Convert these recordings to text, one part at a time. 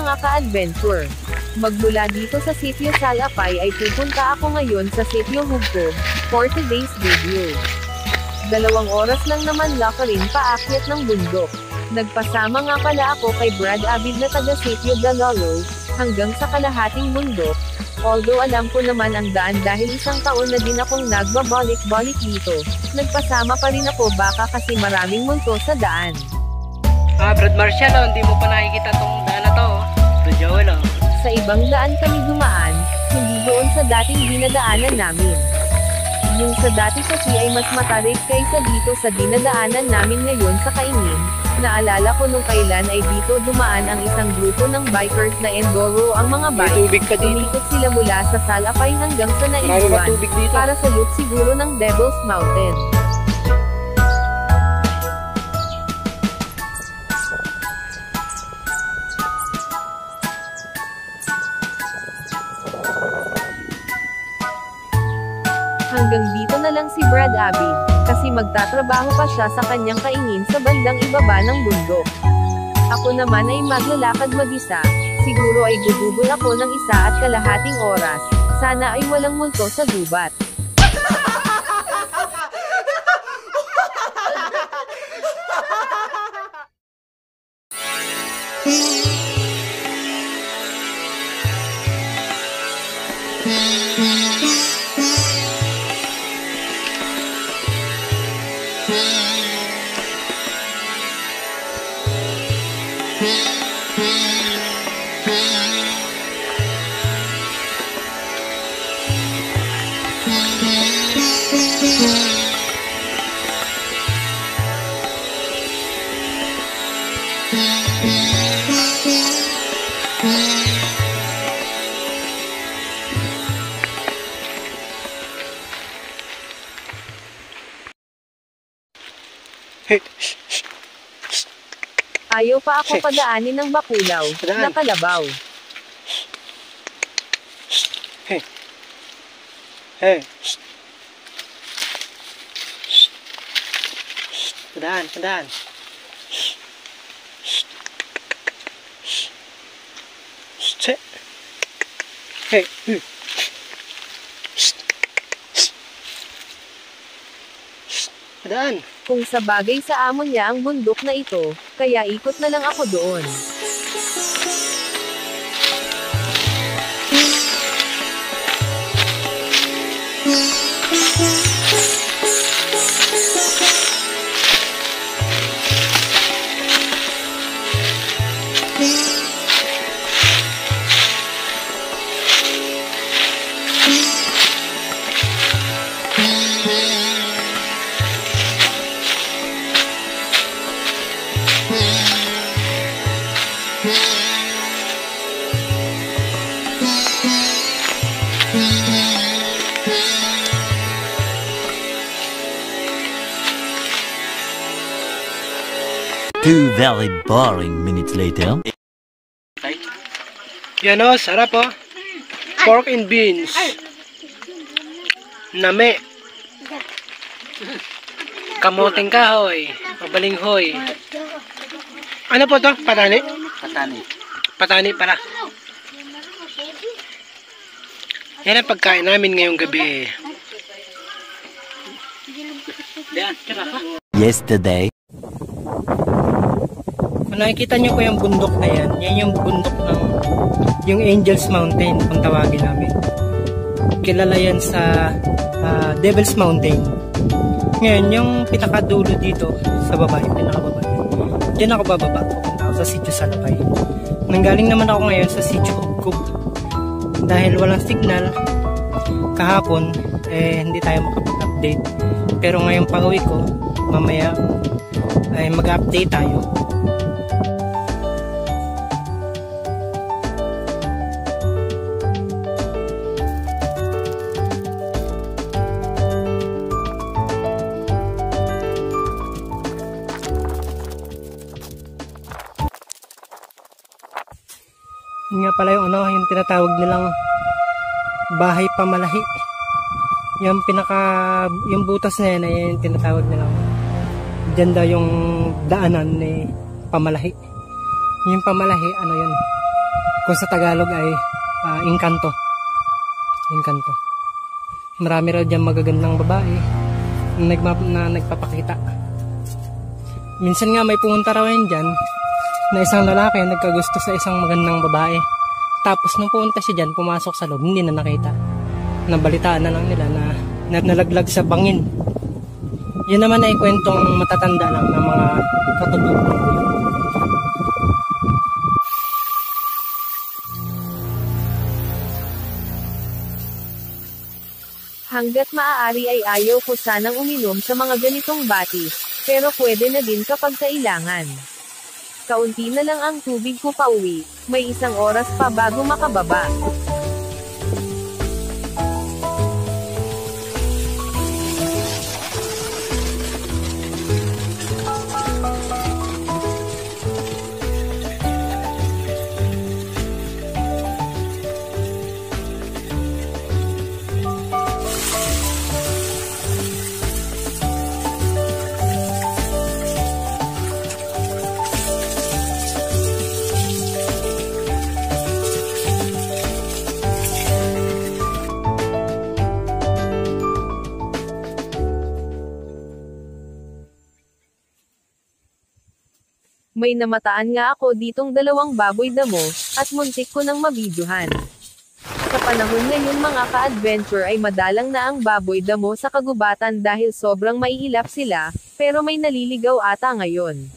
mga ka-adventure. Magmula dito sa Sitio Salapay ay pupunta ako ngayon sa Sitio Hugco, for today's video. 2 oras lang naman lakarin paakyat ng bundok. Nagpasama nga pala ako kay Brad Abid na taga Sitio Galolo, hanggang sa kalahating bundok. Although alam ko naman ang daan dahil 1 taon na din akong nagbabalik-balik dito, nagpasama pa rin ako baka kasi maraming multo sa daan. Brad Marcial, hindi mo pa nakikita tong daan na to. Ito Joel, Sa ibang daan kami dumaan, hindi doon sa dating dinadaanan namin. Yung sa dati kasi ay mas matarik kaysa dito sa dinadaanan namin ngayon sa Kaingin. Naalala ko nung kailan ay dito dumaan ang isang grupo ng bikers na enduro ang mga bike. Umikot sila mula sa Salapay hanggang sa Naibuan, para sa loop siguro ng Devil's Mountain. Hanggang dito na lang si Brad Abid, kasi magtatrabaho pa siya sa kanyang kaingin sa bandang ibaba ng bundok. Ako naman ay maglalakad mag-isa, siguro ay gugugol ako ng 1.5 oras, sana ay walang multo sa gubat. Ayaw pa ako padaanin ng bakulaw, na kalabaw. Padaan. Padaan. Kung sa bagay sa amon niya ang bundok na ito, kaya ikot na lang ako doon. Two very boring minutes later. Yan sarap Pork and beans. Name. Kamuting kahoy. Mabalinghoy. Ano po to? Patani? Patani pala. Yan ang pagkain namin ngayong gabi. Yesterday. Kung nakikita nyo po yung bundok na yan, yan yung bundok ng yung Angel's Mountain kung tawagin namin. Kilala yan sa Devil's Mountain. Ngayon, yung pinakadulo dito sa baba, yung pinakababa diyan ako bababa, pupunta ako sa Sitio Salapay. Nanggaling naman ako ngayon sa Sitio Hugco dahil walang signal kahapon, hindi tayo makapag-update. Pero ngayong pag-uwi ko, mamaya ay mag-update tayo. Yun nga pala yung yung tinatawag nilang bahay pamalahi. Yung butas na yan ay yung tinatawag nilang dyan daw yung daanan ni pamalahi. Yung pamalahi, yun, Kung sa Tagalog ay Engkanto. Engkanto. Marami raw dyan magagandang babae na nagpapakita. Minsan nga may pumunta raw yan dyan na isang lalaki nagkagusto sa isang magandang babae. Tapos nung pumunta siya dyan, pumasok sa loob, hindi na nakita. Nabalitaan na lang nila na nalaglag sa bangin. Yun naman ay kwentong matatanda lang ng mga katutubo. Hanggat maaari ay ayaw ko sanang uminom sa mga ganitong batis, pero pwede na din kapag kailangan. Kaunti na lang ang tubig ko pauwi, may 1 oras pa bago makababa. May namataan nga ako ditong 2 baboy damo, at muntik ko nang mabidyohan. Sa panahon ngayon mga ka-adventure ay madalang na ang baboy damo sa kagubatan dahil sobrang maiilap sila, pero may naliligaw ata ngayon.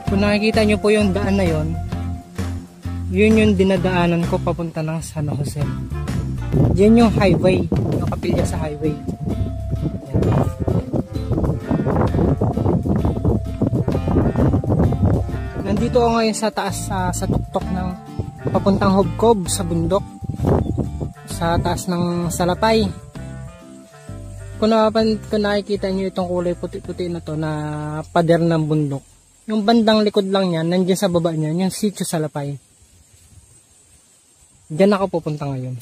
Kung nakikita nyo po yung daan na yon, yun yung dinadaanan ko papunta ng San Jose. Yan yung highway, yung kapilya sa highway. Yan. Nandito ako ngayon sa taas, sa tuktok ng papuntang Hubkob sa bundok, sa taas ng Salapay. Kung nakikita nyo itong kulay puti-puti na to na pader ng bundok, yung bandang likod lang yan, nandiyan sa baba niyan, yung Sitio Salapay. Diyan ako pupunta ngayon.